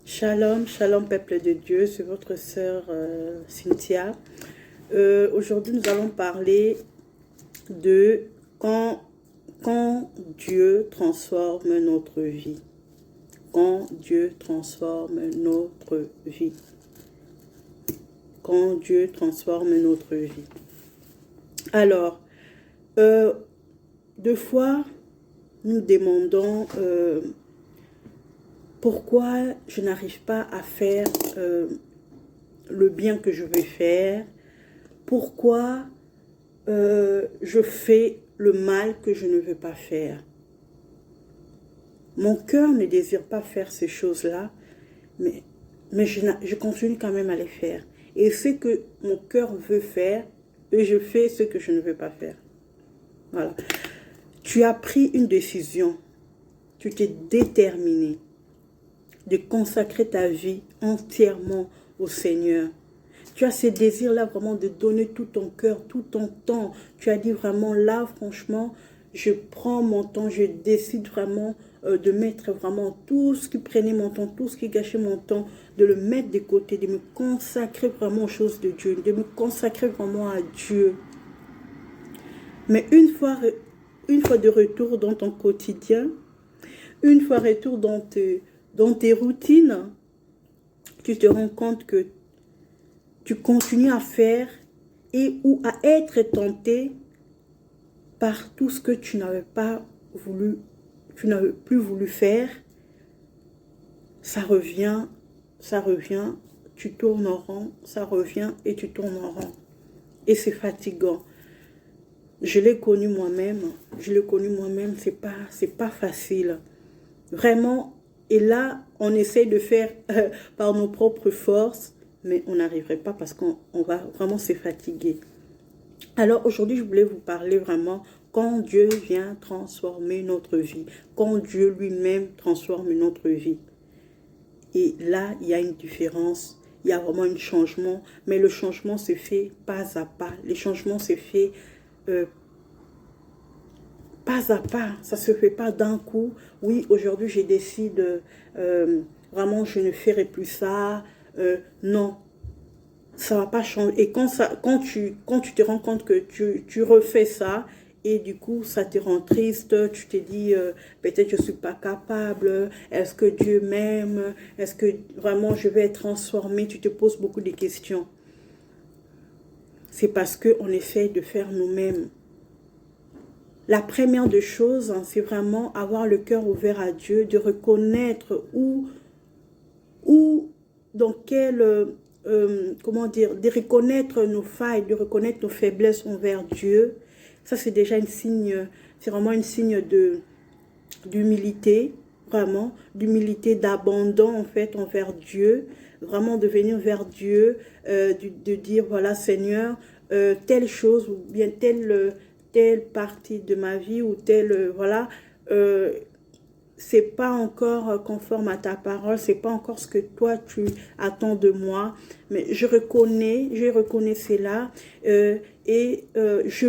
Shalom, shalom peuple de Dieu, c'est votre sœur Cynthia. Aujourd'hui nous allons parler de quand Dieu transforme notre vie. Quand Dieu transforme notre vie. Quand Dieu transforme notre vie. Alors, deux fois nous demandons pourquoi je n'arrive pas à faire le bien que je veux faire, pourquoi je fais le mal que je ne veux pas faire. Mon cœur ne désire pas faire ces choses-là, mais je continue quand même à les faire. Et ce que mon cœur veut faire, et je fais ce que je ne veux pas faire. Voilà. Tu as pris une décision, tu t'es déterminé de consacrer ta vie entièrement au Seigneur. Tu as ce désir-là vraiment de donner tout ton cœur, tout ton temps. Tu as dit vraiment là, franchement, je prends mon temps, je décide vraiment de mettre vraiment tout ce qui prenait mon temps, tout ce qui gâchait mon temps, de le mettre de côté, de me consacrer vraiment aux choses de Dieu, de me consacrer vraiment à Dieu. Mais une fois de retour dans ton quotidien, une fois retour dans tes routines, tu te rends compte que tu continues à faire et ou à être tenté par tout ce que tu n'avais pas voulu, tu n'avais plus voulu faire. Ça revient, tu tournes en rond, ça revient et tu tournes en rond. Et c'est fatigant. Je l'ai connu moi-même, c'est pas facile. Vraiment, et là, on essaie de faire par nos propres forces, mais on n'arriverait pas parce qu'on va vraiment se fatiguer. Alors aujourd'hui, je voulais vous parler vraiment quand Dieu vient transformer notre vie, quand Dieu lui-même transforme notre vie. Et là, il y a une différence, il y a vraiment un changement, mais le changement se fait pas à pas. Le changement se fait pas à pas, ça ne se fait pas d'un coup. Oui, aujourd'hui, je décide, vraiment, je ne ferai plus ça. Non, ça ne va pas changer. Et quand tu te rends compte que tu refais ça, et du coup, ça te rend triste, tu te dis, peut-être je ne suis pas capable, est-ce que Dieu m'aime, est-ce que vraiment je vais être transformée, tu te poses beaucoup de questions. C'est parce qu'on essaie de faire nous-mêmes. La première des choses, c'est vraiment avoir le cœur ouvert à Dieu, de reconnaître dans quel, comment dire, de reconnaître nos failles, de reconnaître nos faiblesses envers Dieu. Ça, c'est déjà un signe, c'est vraiment un signe d'humilité, vraiment, d'humilité, d'abandon, en fait, envers Dieu. Vraiment de venir vers Dieu, de dire, voilà, Seigneur, telle chose ou bien telle partie de ma vie ou telle, voilà, c'est pas encore conforme à ta parole, c'est pas encore ce que toi tu attends de moi, mais je reconnais cela je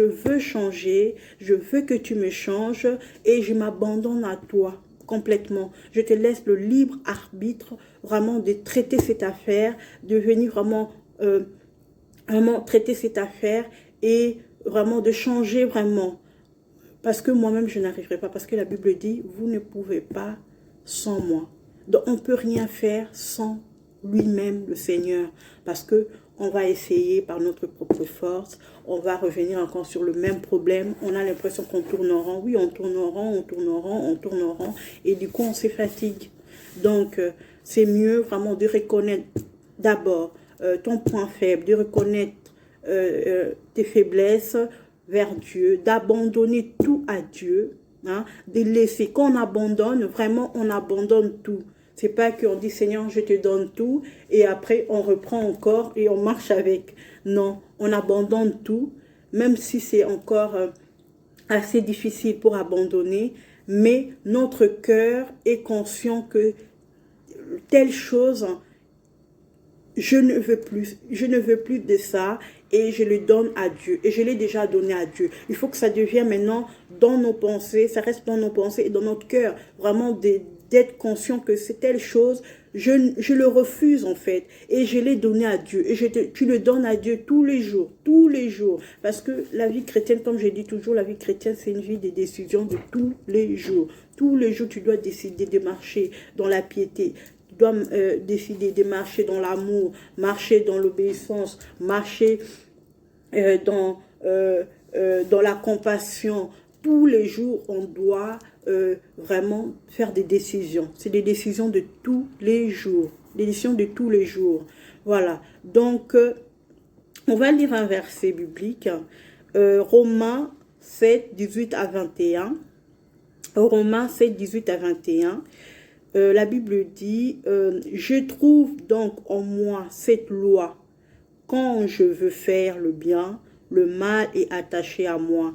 veux changer, je veux que tu me changes et je m'abandonne à toi complètement. Je te laisse le libre arbitre vraiment de traiter cette affaire, de venir vraiment, vraiment traiter cette affaire et vraiment de changer vraiment. Parce que moi-même, je n'arriverai pas. Parce que la Bible dit, vous ne pouvez pas sans moi. Donc, on ne peut rien faire sans lui-même, le Seigneur. Parce que on va essayer par notre propre force. On va revenir encore sur le même problème. On a l'impression qu'on tourne en rond. Oui, on tourne en rond, on tourne en rond, on tourne en rond. Et du coup, on se fatigue. Donc, c'est mieux vraiment de reconnaître d'abord ton point faible, de reconnaître tes faiblesses, vers Dieu, d'abandonner tout à Dieu, hein, de laisser. Quand on abandonne, vraiment, on abandonne tout. C'est pas qu'on dit, Seigneur, je te donne tout, et après, on reprend encore et on marche avec. Non, on abandonne tout, même si c'est encore assez difficile pour abandonner, mais notre cœur est conscient que telle chose, je ne veux plus de ça et je le donne à Dieu. Et je l'ai déjà donné à Dieu. Il faut que ça devienne maintenant dans nos pensées, ça reste dans nos pensées et dans notre cœur. Vraiment d'être conscient que c'est telle chose, je le refuse en fait, et je l'ai donné à Dieu, et tu le donnes à Dieu tous les jours, parce que la vie chrétienne, comme je dis toujours, la vie chrétienne, c'est une vie de décisions de tous les jours. Tous les jours, tu dois décider de marcher dans la piété, tu dois décider de marcher dans l'amour, marcher dans l'obéissance, marcher dans la compassion. Tous les jours, on doit vraiment faire des décisions. C'est des décisions de tous les jours. Des décisions de tous les jours. Voilà. Donc, on va lire un verset biblique. Romains 7, 18 à 21. Romains 7, 18 à 21. La Bible dit, je trouve donc en moi cette loi. Quand je veux faire le bien, le mal est attaché à moi.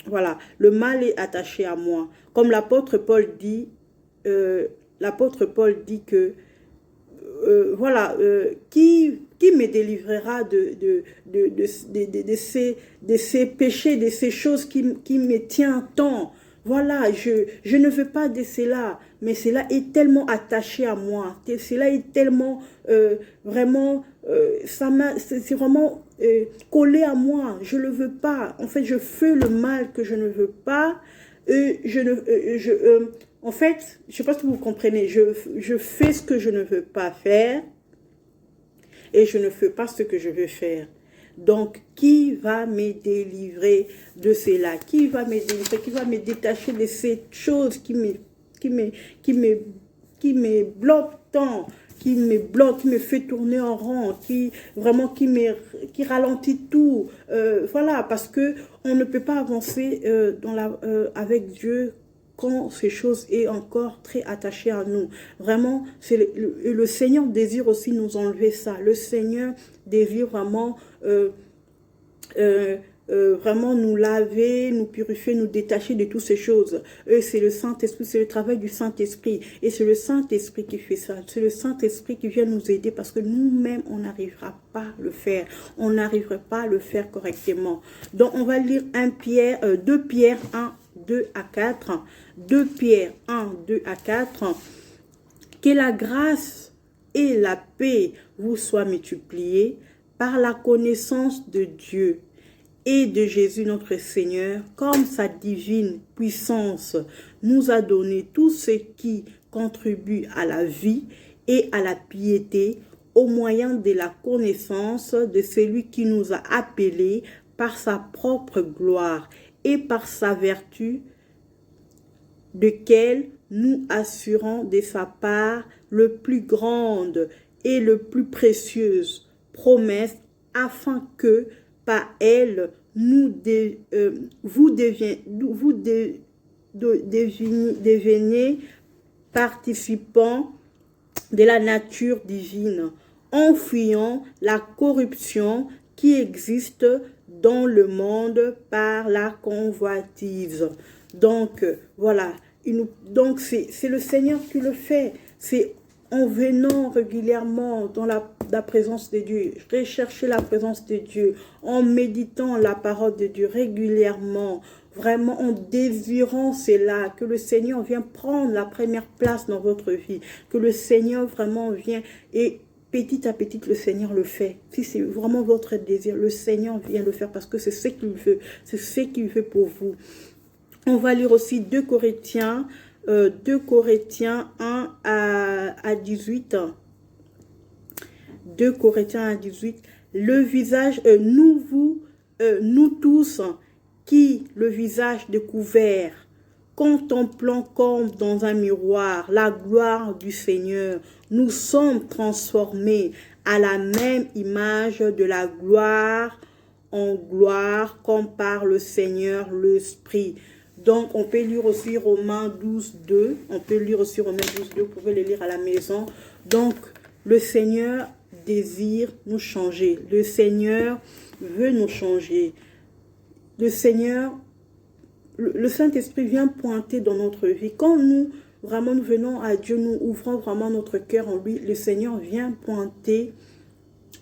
Voilà, le mal est attaché à moi. Comme l'apôtre Paul dit que, voilà, qui me délivrera de ces péchés, de ces choses qui me tiennent tant. Voilà, je ne veux pas de cela, mais cela est tellement attaché à moi. Cela est tellement, vraiment, c'est vraiment collé à moi. Je ne le veux pas. En fait, je fais le mal que je ne veux pas. En fait, je ne sais pas si vous comprenez, je fais ce que je ne veux pas faire et je ne fais pas ce que je veux faire. Donc, qui va me délivrer de cela? Qui va me délivrer? Qui va me détacher de ces choses qui me bloquent tant, qui me bloque, qui me fait tourner en rond, qui ralentit tout. Voilà, parce que on ne peut pas avancer avec Dieu quand ces choses est encore très attachées à nous. Vraiment, le Seigneur désire aussi nous enlever ça. Le Seigneur désire vraiment vraiment nous laver, nous purifier, nous détacher de toutes ces choses. C'est le Saint-Esprit, c'est le travail du Saint-Esprit. Et c'est le Saint-Esprit qui fait ça. C'est le Saint-Esprit qui vient nous aider parce que nous-mêmes, on n'arrivera pas à le faire. On n'arriverait pas à le faire correctement. Donc, on va lire 2 Pierre 1, 2 à 4. 2 Pierre 1, 2 à 4. Que la grâce et la paix vous soient multipliées par la connaissance de Dieu et de Jésus notre Seigneur, comme sa divine puissance nous a donné tout ce qui contribue à la vie et à la piété au moyen de la connaissance de celui qui nous a appelés par sa propre gloire et par sa vertu, lequel nous assurons de sa part le plus grande et le plus précieuse promesse, afin que par elle vous deveniez participants de la nature divine, en fuyant la corruption qui existe dans le monde par la convoitise. Donc, voilà. Donc, c'est le Seigneur qui le fait. C'est en venant régulièrement dans la présence de Dieu, rechercher la présence de Dieu, en méditant la parole de Dieu régulièrement, vraiment en désirant cela, que le Seigneur vient prendre la première place dans votre vie, que le Seigneur vraiment vient et petit à petit, le Seigneur le fait. Si c'est vraiment votre désir, le Seigneur vient le faire parce que c'est ce qu'il veut. C'est ce qu'il veut pour vous. On va lire aussi 2 Corinthiens 1 à 18. 2 Corinthiens 1 à 18. Le visage, nous tous, qui, le visage découvert, contemplant comme dans un miroir la gloire du Seigneur, nous sommes transformés à la même image de la gloire en gloire, comme par le Seigneur l'Esprit. Donc, on peut lire aussi Romains 12, 2. On peut lire aussi Romains 12, 2. Vous pouvez le lire à la maison. Donc, le Seigneur désire nous changer. Le Seigneur veut nous changer. Le Seigneur, le Saint-Esprit vient pointer dans notre vie. Quand nous venons à Dieu, nous ouvrons vraiment notre cœur en lui, le Seigneur vient pointer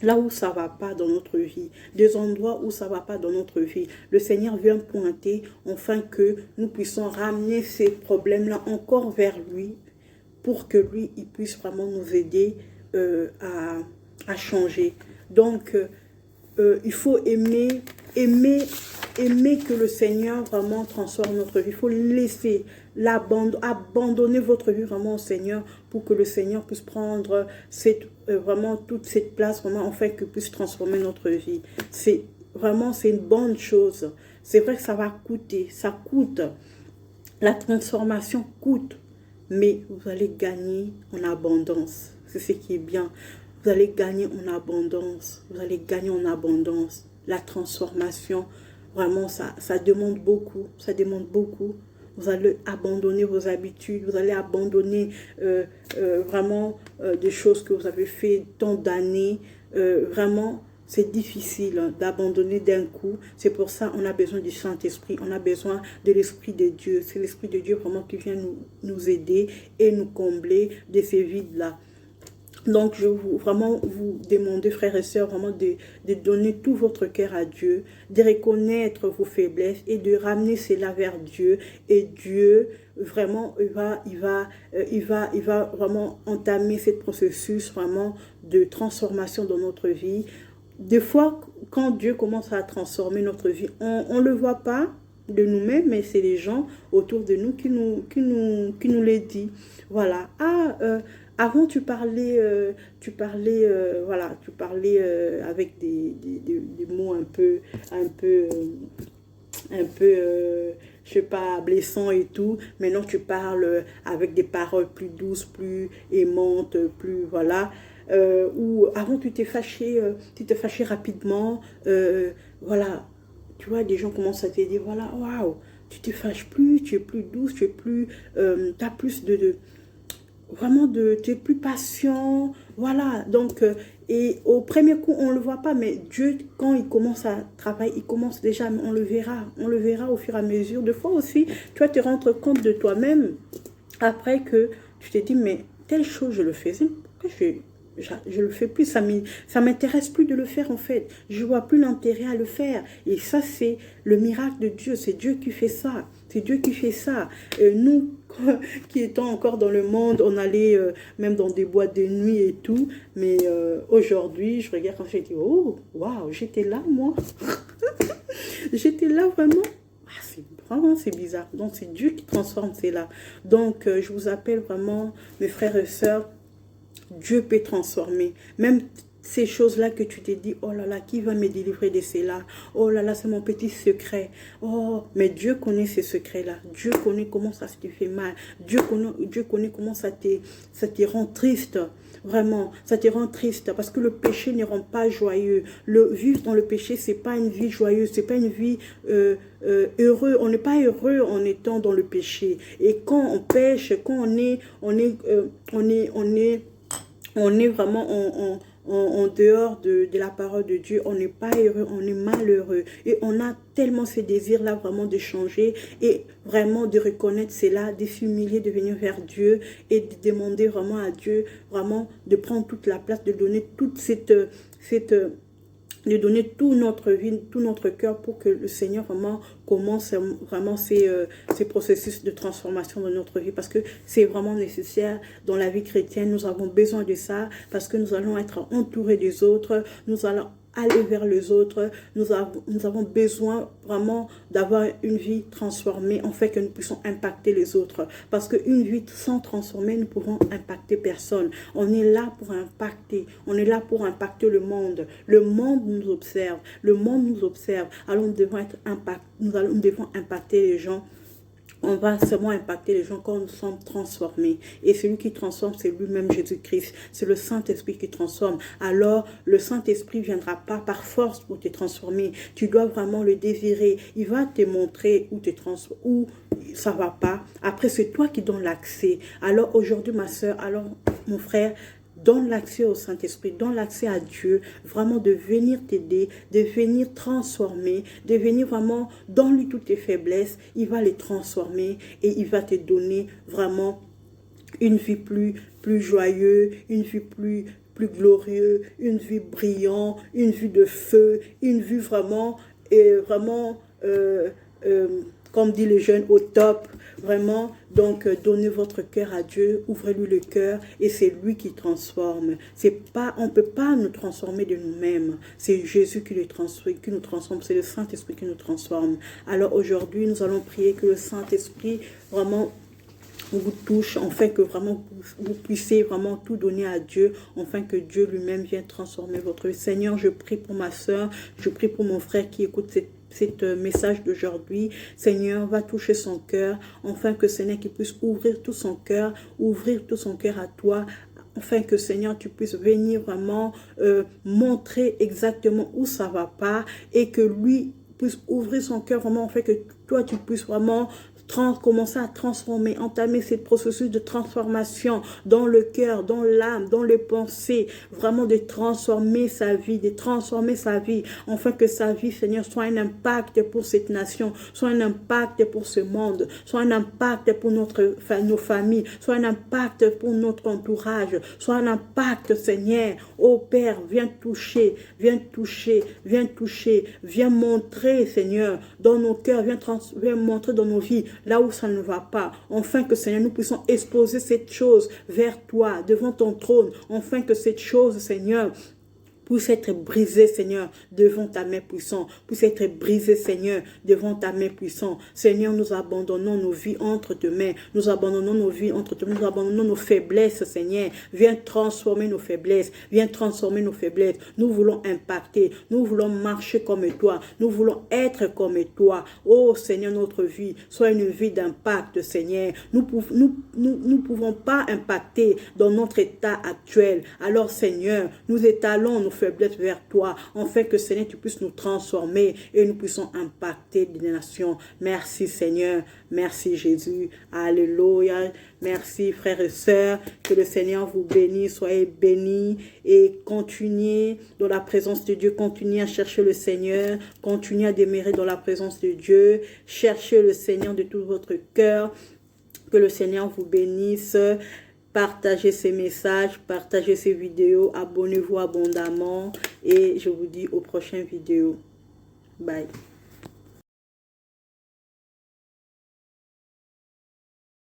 là où ça ne va pas dans notre vie, des endroits où ça ne va pas dans notre vie. Le Seigneur vient pointer afin que nous puissions ramener ces problèmes-là encore vers lui pour que lui, il puisse vraiment nous aider à changer. Donc, il faut aimer que le Seigneur vraiment transforme notre vie. Il faut laisser, abandonner votre vie vraiment au Seigneur pour que le Seigneur puisse prendre vraiment toute cette place, vraiment, afin qu'il puisse transformer notre vie. C'est une bonne chose. C'est vrai que ça va coûter, ça coûte. La transformation coûte, mais vous allez gagner en abondance. C'est ce qui est bien. Vous allez gagner en abondance. Vous allez gagner en abondance. La transformation, vraiment, ça demande beaucoup. Ça demande beaucoup. Vous allez abandonner vos habitudes. Vous allez abandonner vraiment des choses que vous avez fait tant d'années. Vraiment, c'est difficile d'abandonner d'un coup. C'est pour ça qu'on a besoin du Saint-Esprit. On a besoin de l'Esprit de Dieu. C'est l'Esprit de Dieu vraiment qui vient nous aider et nous combler de ces vides-là. Donc, je veux vraiment vous demander, frères et sœurs, vraiment de donner tout votre cœur à Dieu, de reconnaître vos faiblesses et de ramener cela vers Dieu. Et Dieu, vraiment, il va vraiment entamer ce processus vraiment de transformation dans notre vie. Des fois, quand Dieu commence à transformer notre vie, on ne le voit pas de nous-mêmes, mais c'est les gens autour de nous qui nous les disent. Voilà. Avant, tu parlais avec des mots un peu, je sais pas, blessants et tout. Maintenant, tu parles avec des paroles plus douces, plus aimantes, plus, voilà. Ou avant, tu t'es fâché rapidement. Voilà. Tu vois, des gens commencent à te dire, voilà, waouh, tu te fâches plus, tu es plus douce, tu es plus, t'as plus tu es plus patient, voilà. Donc, et au premier coup, on ne le voit pas, mais Dieu, quand il commence à travailler, il commence déjà, on le verra au fur et à mesure. Des fois aussi, tu vas te rendre compte de toi-même, après que tu te dis, mais telle chose, je le faisais, pourquoi je le fais plus, ça m'intéresse plus de le faire en fait, je vois plus l'intérêt à le faire. Et ça, c'est le miracle de Dieu, c'est Dieu qui fait ça, c'est Dieu qui fait ça. Nous qui étant encore dans le monde, on allait même dans des boîtes de nuit et tout, mais aujourd'hui, je regarde quand je dis, oh, waouh, j'étais là moi, j'étais là vraiment. Vraiment, c'est bizarre. Donc, c'est Dieu qui transforme, c'est là. Donc, je vous appelle vraiment, mes frères et sœurs, Dieu peut transformer. Même ces choses-là que tu te dis, oh là là, qui va me délivrer de cela? Oh là là, c'est mon petit secret. Oh, mais Dieu connaît ces secrets-là. Dieu connaît comment ça te fait mal. Dieu connaît comment ça te rend triste. Vraiment, ça te rend triste parce que le péché ne rend pas joyeux. Vivre dans le péché, c'est pas une vie joyeuse, c'est pas une vie heureux. On n'est pas heureux en étant dans le péché. Et quand on pêche, quand on est vraiment en dehors de la parole de Dieu, on n'est pas heureux, on est malheureux. Et on a tellement ce désir-là vraiment de changer et vraiment de reconnaître cela, de s'humilier, de venir vers Dieu et de demander vraiment à Dieu, vraiment de prendre toute la place, de donner toute de donner toute notre vie, tout notre cœur pour que le Seigneur vraiment commence vraiment ces processus de transformation de notre vie, parce que c'est vraiment nécessaire dans la vie chrétienne. Nous avons besoin de ça parce que nous allons être entourés des autres, nous allons aller vers les autres, nous avons besoin vraiment d'avoir une vie transformée, en fait que nous puissions impacter les autres, parce qu'une vie sans transformer, nous pouvons impacter personne. On est là pour impacter, le monde. Le monde nous observe, alors nous devons impacter les gens. On va seulement impacter les gens quand nous sommes transformés. Et celui qui transforme, c'est lui-même Jésus-Christ. C'est le Saint-Esprit qui transforme. Alors, le Saint-Esprit ne viendra pas par force pour te transformer. Tu dois vraiment le désirer. Il va te montrer où ça ne va pas. Après, c'est toi qui donnes l'accès. Alors, aujourd'hui, ma soeur, alors, mon frère, donne l'accès au Saint-Esprit, donne l'accès à Dieu, vraiment de venir t'aider, de venir transformer, de venir vraiment, donne-lui toutes tes faiblesses, il va les transformer et il va te donner vraiment une vie plus joyeuse, une vie plus glorieux, une vie brillante, une vie de feu, une vie vraiment, vraiment, comme dit les jeunes, au top, vraiment. Donc, donnez votre cœur à Dieu, ouvrez-lui le cœur et c'est lui qui transforme. On ne peut pas nous transformer de nous-mêmes. C'est Jésus qui nous transforme, c'est le Saint-Esprit qui nous transforme. Alors aujourd'hui, nous allons prier que le Saint-Esprit vraiment vous touche, afin que vraiment vous puissiez vraiment tout donner à Dieu, afin que Dieu lui-même vienne transformer votre vie. Seigneur, je prie pour ma soeur, je prie pour mon frère qui écoute cette message d'aujourd'hui. Seigneur, va toucher son cœur, afin que Seigneur, qu'il puisse ouvrir tout son cœur à toi, afin que Seigneur, tu puisses venir vraiment montrer exactement où ça va pas, et que lui puisse ouvrir son cœur vraiment, afin que toi, tu puisses vraiment commencer à transformer, entamer ce processus de transformation dans le cœur, dans l'âme, dans les pensées, vraiment de transformer sa vie, afin que sa vie, Seigneur, soit un impact pour cette nation, soit un impact pour ce monde, soit un impact pour nos familles, soit un impact pour notre entourage, soit un impact, Seigneur. Ô Père, viens toucher, viens montrer, Seigneur, dans nos cœurs, viens montrer dans nos vies, là où ça ne va pas, afin que, Seigneur, nous puissions exposer cette chose vers toi, devant ton trône, afin que cette chose, Seigneur, puisse être brisé, Seigneur, devant ta main puissante. Puisse être brisé, Seigneur, devant ta main puissante. Seigneur, nous abandonnons nos vies entre tes mains. Nous abandonnons nos vies entre tes mains. Nous abandonnons nos faiblesses, Seigneur. Viens transformer nos faiblesses. Viens transformer nos faiblesses. Nous voulons impacter. Nous voulons marcher comme toi. Nous voulons être comme toi. Oh, Seigneur, notre vie soit une vie d'impact, Seigneur. Nous pouvons pas impacter dans notre état actuel. Alors, Seigneur, nous étalons nos faiblesses vers toi, afin que, Seigneur, tu puisses nous transformer et nous puissions impacter des nations. Merci, Seigneur. Merci, Jésus. Alléluia. Merci, frères et sœurs. Que le Seigneur vous bénisse. Soyez bénis et continuez dans la présence de Dieu. Continuez à chercher le Seigneur. Continuez à demeurer dans la présence de Dieu. Cherchez le Seigneur de tout votre cœur. Que le Seigneur vous bénisse. Partagez ces messages, partagez ces vidéos, abonnez-vous abondamment et je vous dis aux prochaines vidéos. Bye.